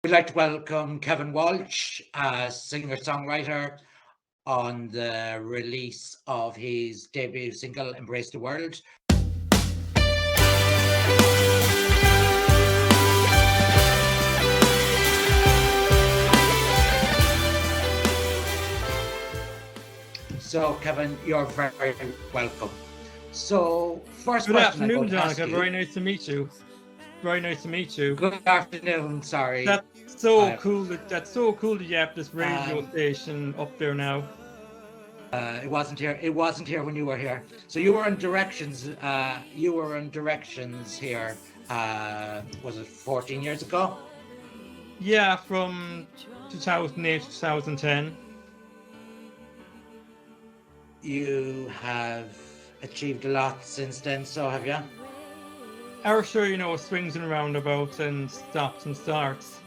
We'd like to welcome Kevin Walsh, a singer-songwriter, on the release of his debut single, Embrace the World. So, Kevin, you're very welcome. So, first Good question afternoon, I'm going to ask Jonica. you. Very nice to meet you. Very nice to meet you. Good afternoon. Sorry. That's so cool. That's so cool that you have this radio Um, station up there now. It wasn't here. It wasn't here when you were here. So you were in directions. You were in directions here. Was it 14 years ago? Yeah, from 2008 to 2010. You have achieved a lot since then. So have you? Our show, you know, swings and roundabouts and stops and starts,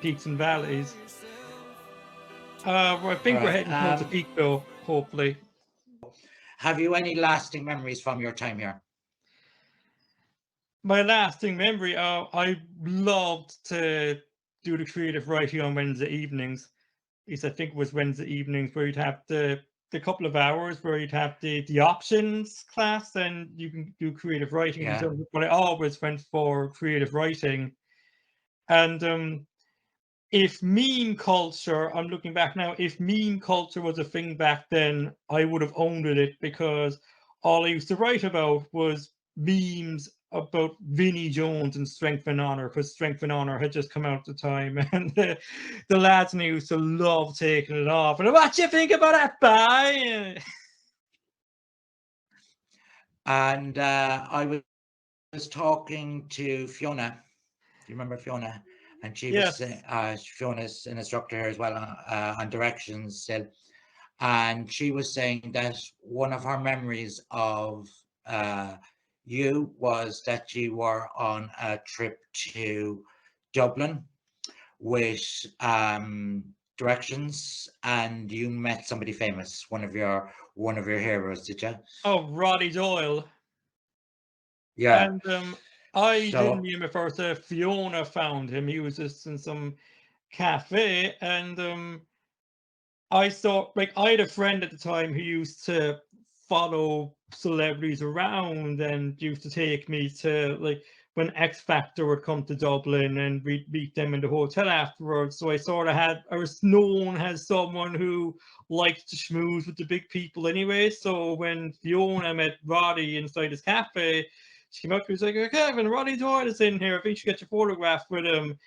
peaks and valleys. I think we're heading towards the peak, though. Hopefully. Have you any lasting memories from your time here? My lasting memory, I loved to do the creative writing on Wednesday evenings. At least I think it was Wednesday evenings where you'd have the couple of hours where you'd have the options class and you can do creative writing. Yeah. But I always went for creative writing. And if meme culture, I'm looking back now, if meme culture was a thing back then, I would have owned it because all I used to write about was memes about Vinnie Jones and Strength and Honor, because Strength and Honor had just come out at the time, and the lads and I used to love taking it off. And what you think about that, boy? And I was talking to Fiona. Do you remember Fiona? And she was Fiona's an instructor here as well on directions still. And she was saying that one of her memories of you was that you were on a trip to Dublin with directions and you met somebody famous, one of your heroes, did you? Oh, Roddy Doyle. Yeah. And I didn't meet him at first. Fiona found him. He was just in some cafe, and I saw, like, I had a friend at the time who used to follow celebrities around and used to take me to, like, when X Factor would come to Dublin and we'd meet them in the hotel afterwards. So I was known as someone who liked to schmooze with the big people anyway. So when Fiona met Roddy inside his cafe, she came up to me and was like, "Oh, Kevin, Roddy Doyle is in here. I think you should get your photograph with him."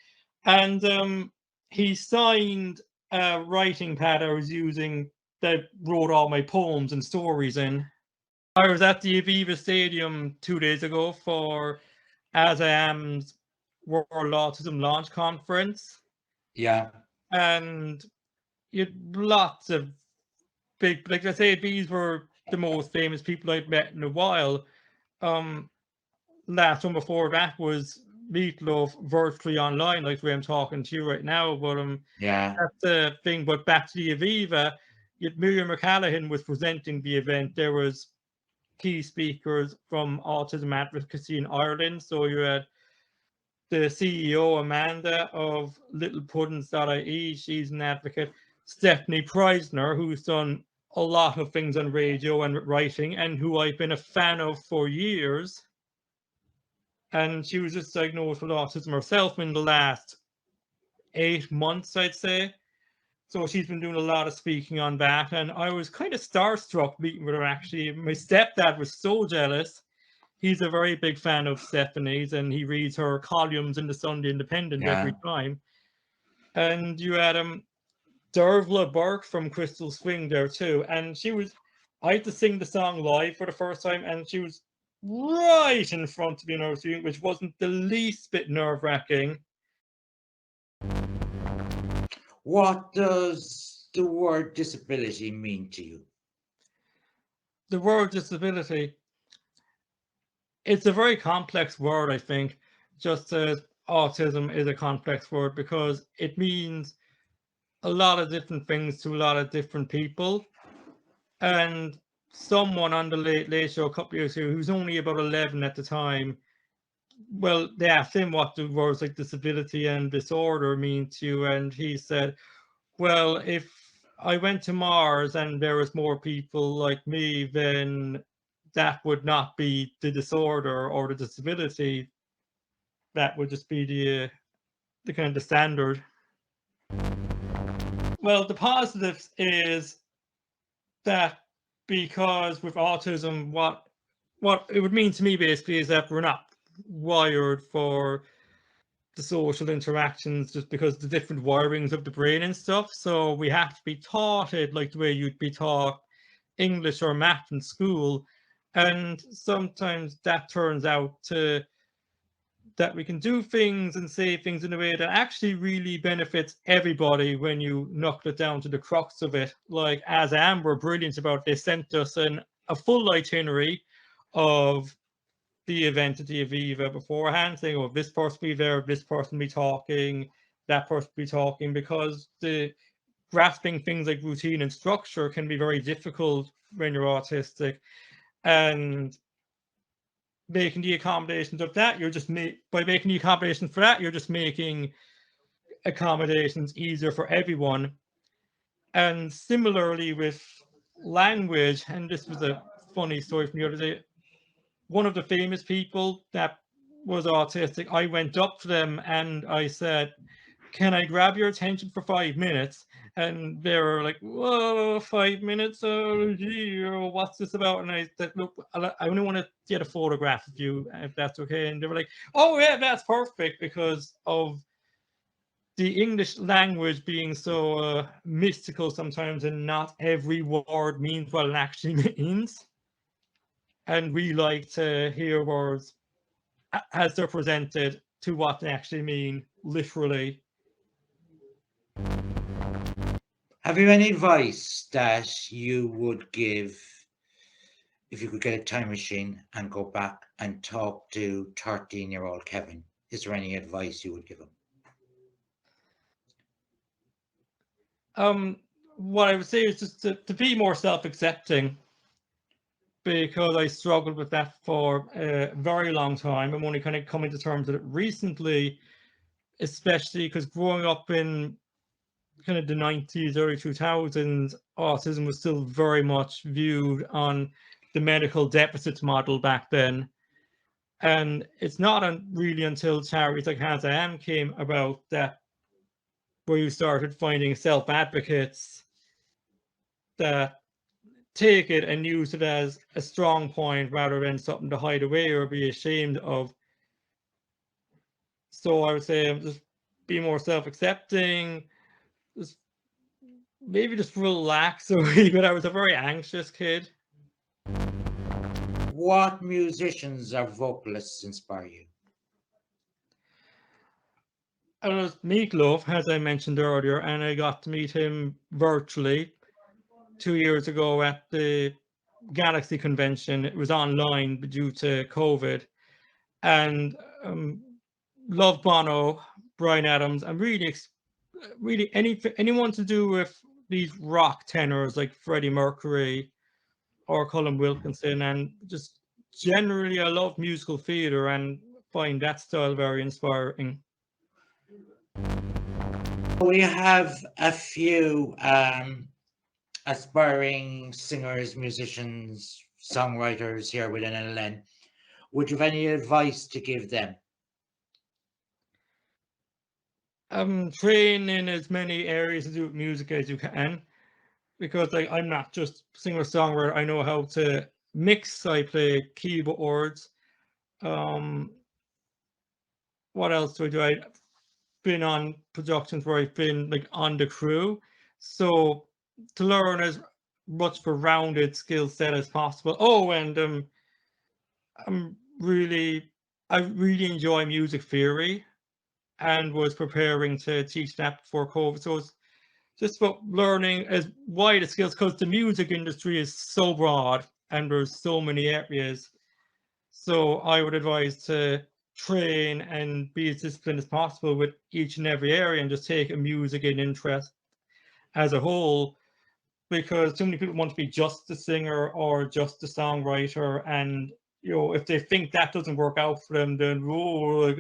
And he signed a writing pad I was using that wrote all my poems and stories in. I was at the Aviva Stadium 2 days ago for As I Am's World Autism Launch Conference. Yeah. And you had lots of big, like I say, these were the most famous people I'd met in a while. Last one before that was Meatloaf virtually online, like the way I'm talking to you right now. But yeah, that's the thing. But back to the Aviva, Miriam McCallaghan was presenting the event. There was key speakers from autism advocacy in Ireland. So you had the CEO Amanda of littlepuddings.ie, she's an advocate. Stephanie Preisner, who's done a lot of things on radio and writing, and who I've been a fan of for years. And she was just diagnosed with autism herself in the last 8 months, I'd say. So she's been doing a lot of speaking on that. And I was kind of starstruck meeting with her, actually. My stepdad was so jealous. He's a very big fan of Stephanie's, and he reads her columns in the Sunday Independent every time. And you had Dervla Burke from Crystal Swing there too. And I had to sing the song live for the first time, and she was right in front of me, which wasn't the least bit nerve-wracking. What does the word disability mean to you? The word disability, it's a very complex word, I think, just as autism is a complex word, because it means a lot of different things to a lot of different people. And someone on the Late Late Show a couple of years ago, who's only about 11 at the time, well, they asked him what the words like disability and disorder mean to you, and he said, well, if I went to Mars and there was more people like me, then that would not be the disorder or the disability. That would just be the kind of the standard. Well, the positives is that because with autism, what it would mean to me basically is that we're not wired for the social interactions just because the different wirings of the brain and stuff. So we have to be taught it like the way you'd be taught English or math in school. And sometimes that turns out to that we can do things and say things in a way that actually really benefits everybody when you knuckle it down to the crux of it. Like as Amber brilliant about, they sent us a full itinerary of the event at the Aviva beforehand, saying, oh, this person be there, this person be talking, that person be talking, because the grasping things like routine and structure can be very difficult when you're autistic. And making the accommodations of that, you're just by making the accommodations for that, you're just making accommodations easier for everyone. And similarly with language, and this was a funny story from the other day, one of the famous people that was autistic, I went up to them and I said, can I grab your attention for 5 minutes? And they were like, whoa, 5 minutes? Oh, gee, what's this about? And I said, look, I only want to get a photograph of you, if that's okay. And they were like, oh, yeah, that's perfect, because of the English language being so mystical sometimes, and not every word means what it actually means. And we like to hear words as they're presented to what they actually mean, literally. Have you any advice that you would give if you could get a time machine and go back and talk to 13-year-old Kevin? Is there any advice you would give him? What I would say is just to be more self-accepting, because I struggled with that for a very long time. I'm only kind of coming to terms with it recently, especially because growing up in kind of the 90s, early 2000s, autism was still very much viewed on the medical deficits model back then. And it's not really until charities like As I Am came about that where you started finding self-advocates that take it and use it as a strong point rather than something to hide away or be ashamed of. So I would say just be more self-accepting, just maybe just relax a wee bit. I was a very anxious kid. What musicians or vocalists inspire you? I was Meatloaf, as I mentioned earlier, and I got to meet him virtually 2 years ago at the Galaxy convention. It was online due to COVID, and love Bono, Bryan Adams. I'm really anyone to do with these rock tenors like Freddie Mercury or Colin Wilkinson, and just generally I love musical theatre and find that style very inspiring. We have a few aspiring singers, musicians, songwriters here with NLN. Would you have any advice to give them? Train in as many areas to do music as you can, because I'm not just singer-songwriter. I know how to mix. I play keyboards. What else do I do? I've been on productions where I've been like on the crew. So to learn as much of a rounded skill set as possible. Oh, and I really enjoy music theory and was preparing to teach that before COVID. So it's just about learning as wide a skills, because the music industry is so broad and there's so many areas. So I would advise to train and be as disciplined as possible with each and every area, and just take a music and interest as a whole, because too many people want to be just a singer or just a songwriter, and if they think that doesn't work out for them, then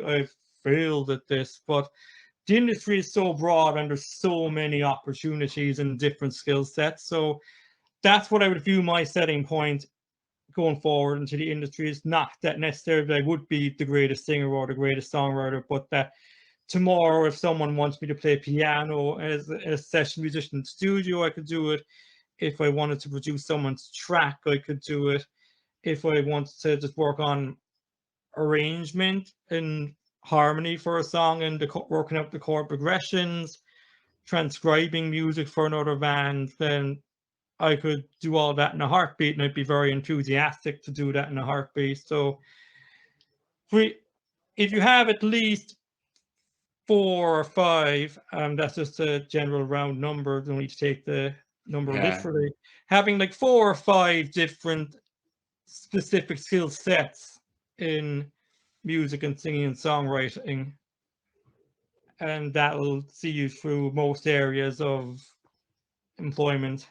I've failed at this. But the industry is so broad and there's so many opportunities and different skill sets. So that's what I would view my setting point going forward into the industry. Is not that necessarily I would be the greatest singer or the greatest songwriter, but that tomorrow, if someone wants me to play piano as a session musician in the studio, I could do it. If I wanted to produce someone's track, I could do it. If I wanted to just work on arrangement and harmony for a song and working out the chord progressions, transcribing music for another band, then I could do all that in a heartbeat, and I'd be very enthusiastic to do that in a heartbeat. So if you have at least 4 or 5, that's just a general round number, don't need to take the number literally. Having like 4 or 5 different specific skill sets in music and singing and songwriting, and that will see you through most areas of employment.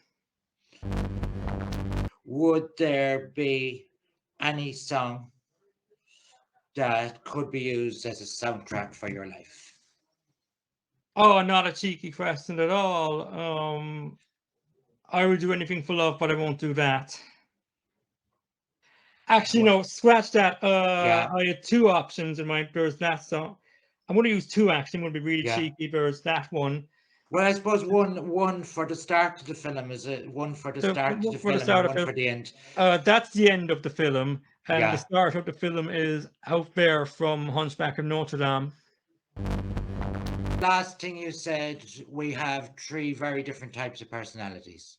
Would there be any song that could be used as a soundtrack for your life? Oh, not a cheeky question at all. I would do anything for love, but I won't do that. Actually, no, scratch that. I had 2 options in mind. There's that song. I'm going to use 2, actually. I'm going to be really cheeky. There's that one. Well, I suppose one for the start of the film. Is it one for the start of the film and one for the end? That's the end of the film. And the start of the film is Out There from Hunchback of Notre Dame. Last thing you said, we have 3 very different types of personalities.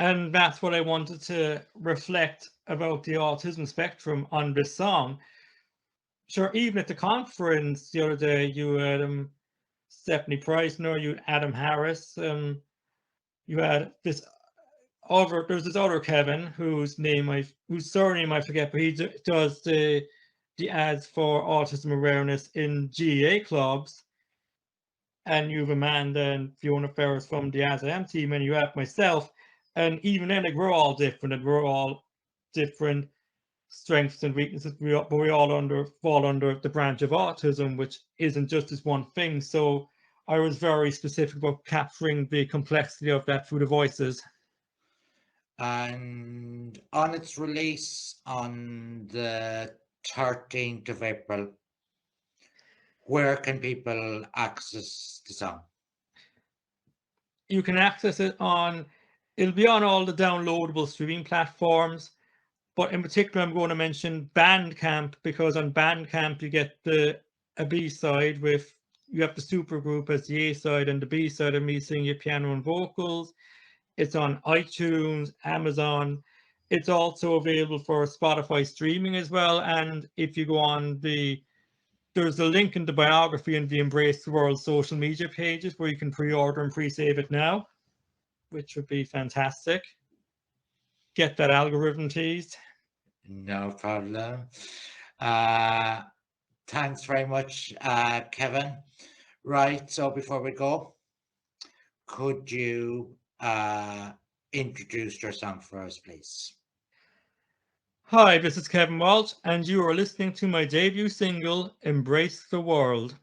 And that's what I wanted to reflect about the autism spectrum on this song. Sure, even at the conference the other day, you had Stephanie Preisner, you had Adam Harris, you had there's this other Kevin whose surname I forget, but he does the ads for autism awareness in GA clubs. And you have Amanda and Fiona Ferris from the ASM team, and you have myself. And even then, like, we're all different, and we're all different strengths and weaknesses. But we all fall under the branch of autism, which isn't just this one thing. So I was very specific about capturing the complexity of that through the voices. And on its release on the 13th of April, where can people access the song? You can access it it'll be on all the downloadable streaming platforms, but in particular, I'm going to mention Bandcamp, because on Bandcamp, you get a B-side you have the supergroup as the A-side, and the B-side of me singing your piano and vocals. It's on iTunes, Amazon. It's also available for Spotify streaming as well. And if you go on there's a link in the biography and the Embrace the World social media pages where you can pre-order and pre-save it now, which would be fantastic. Get that algorithm teased. No problem. Thanks very much, Kevin. Right, so before we go, could you introduce your song for us, please? Hi, this is Kevin Walsh, and you are listening to my debut single, Embrace the World.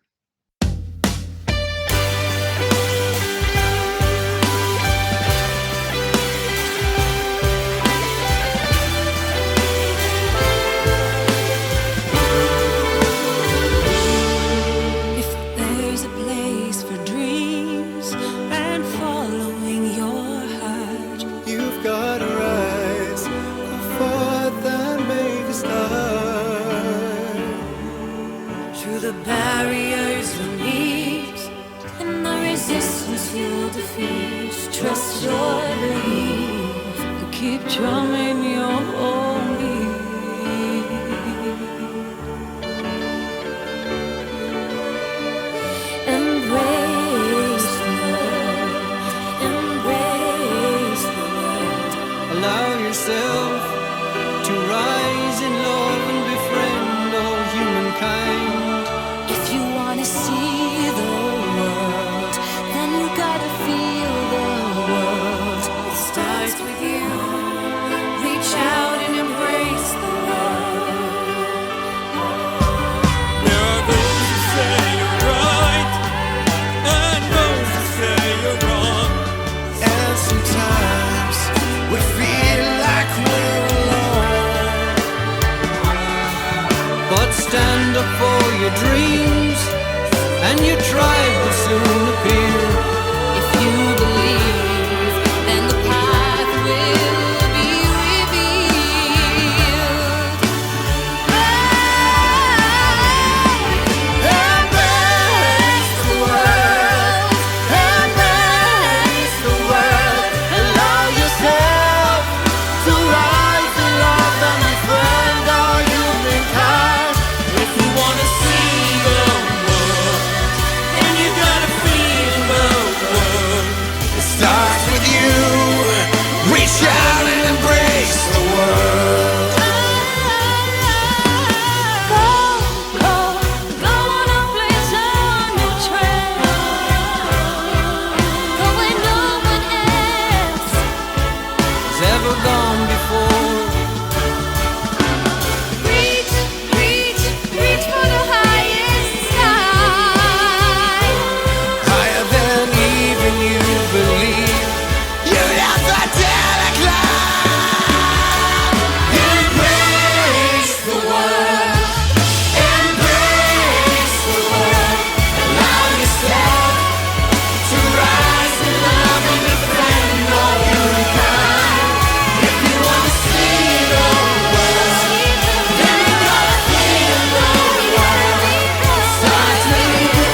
Barriers we meet, and the resistance you'll defeat. Trust your belief and keep drumming your own beat. Embrace the world, embrace the world. Allow yourself to rise in love and befriend all humankind. See the world, then you gotta feel the world. It starts with you. Reach out and look for your dreams, and your tribe will soon appear. If you believe, then the path will be revealed. Embrace the world, embrace the world. Allow yourself to rise in love and befriend all humankind. If you wanna see the world, then you gotta feel the world. It starts with you. Reach out and embrace the world. Go on a place on your trail. Go where no one else Has ever gone before. reach, reach, reach for the highest sky. Higher than even you believe. You have to dare to climb. Embrace the world. Embrace the world. Allow yourself to rise in love and befriend all humankind. If you want to see the world, then you gotta feel the world. Start with you.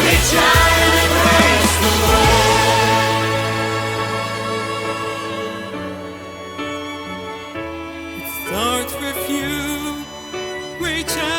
Reach out and embrace the world. It starts with you. Reach out.